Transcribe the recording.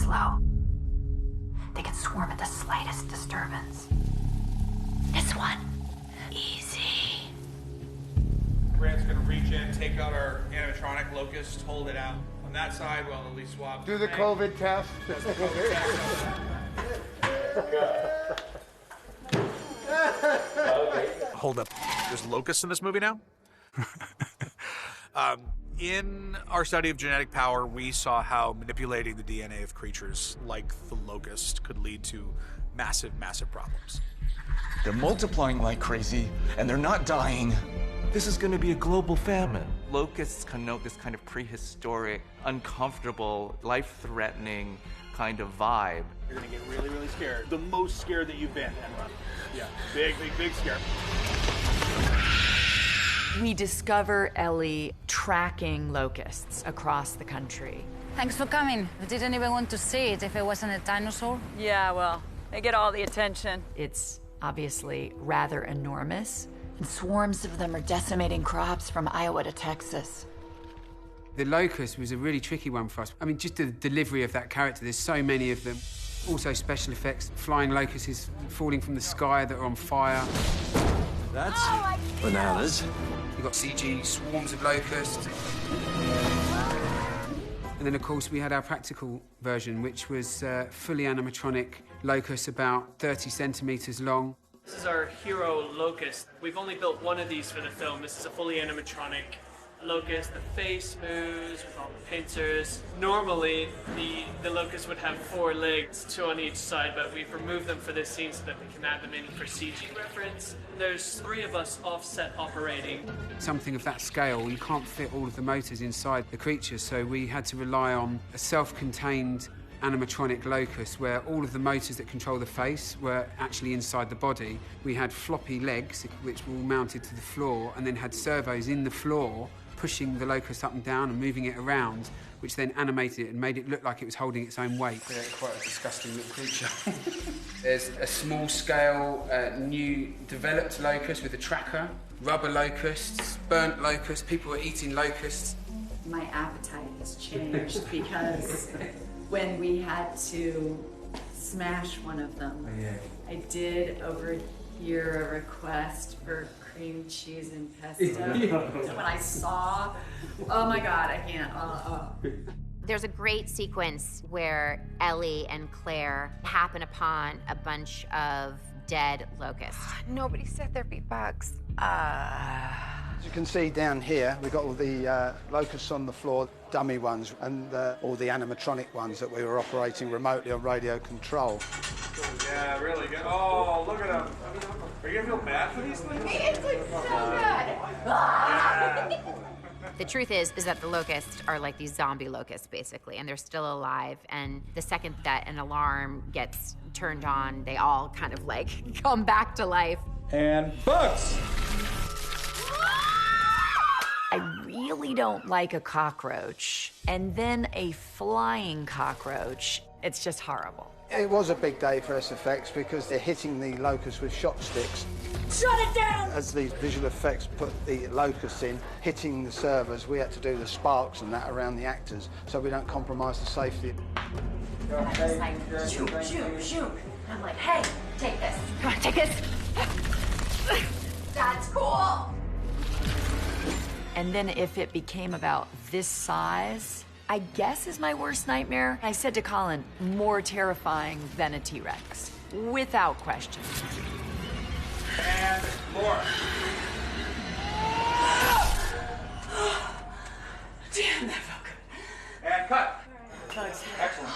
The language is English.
slow. They can swarm at the slightest disturbance. This one, easy. Grant's gonna reach in, take out our animatronic locust, hold it out on that side while Ellie swaps. Do the COVID test. Does the COVID test. Hold up. There's locusts in this movie now? In our study of genetic power, we saw how manipulating the DNA of creatures like the locust could lead to massive, massive problems. They're multiplying like crazy, and they're not dying. This is going to be a global famine. Locusts connote this kind of prehistoric, uncomfortable, life-threatening kind of vibe. You're gonna get really, really scared. The most scared that you've been, Emma. Yeah, big, big, big scare. We discover Ellie tracking locusts across the country. Thanks for coming. I didn't even want to see it if it wasn't a dinosaur. Yeah, well, they get all the attention. It's obviously rather enormous, and swarms of them are decimating crops from Iowa to Texas. The locust was a really tricky one for us. I mean, just the delivery of that character, there's so many of them. Also special effects, flying locusts falling from the sky that are on fire. That's bananas. You've got CG swarms of locusts. And then, of course, we had our practical version, which was fully animatronic locusts, about 30 centimeters long. This is our hero locust. We've only built one of these for the film. This is a fully animatronic locust. The face moves with all the pincers. Normally, the locust would have 4 legs, 2 on each side, but we've removed them for this scene so that we can add them in for CG reference. There's 3 of us offset operating. Something of that scale, you can't fit all of the motors inside the creature, so we had to rely on a self-contained animatronic locust where all of the motors that control the face were actually inside the body. We had floppy legs, which were all mounted to the floor, and then had servos in the floor pushing the locust up and down and moving it around, which then animated it and made it look like it was holding its own weight. They're quite a disgusting little creature. There's a small-scale, new developed locust with a tracker, rubber locusts, burnt locusts. People are eating locusts. My appetite has changed because when we had to smash one of them, I did overhear a request for cream cheese and pesto. When I saw, oh my God, I can't. There's a great sequence where Ellie and Claire happen upon a bunch of dead locusts. Nobody said there'd be bugs. As you can see down here, we've got all the locusts on the floor, dummy ones, and all the animatronic ones that we were operating remotely on radio control. Yeah, really good. Oh, look at them. Are you gonna feel bad for these things? It's like so good. Yeah. The truth is that the locusts are like these zombie locusts, basically, and they're still alive. And the second that an alarm gets turned on, they all kind of like come back to life. And bugs! I really don't like a cockroach, and then a flying cockroach. It's just horrible. It was a big day for SFX because they're hitting the locusts with shot sticks. Shut it down! As these visual effects put the locusts in, hitting the servers, we had to do the sparks and that around the actors so we don't compromise the safety. And I'm just like, shoot, shoot, shoot. And I'm like, hey, take this. Come on, take this. That's cool. And then if it became about this size, I guess is my worst nightmare. I said to Colin, more terrifying than a T-Rex, without question. And more. Damn, that felt good. And cut. Bugs. Excellent.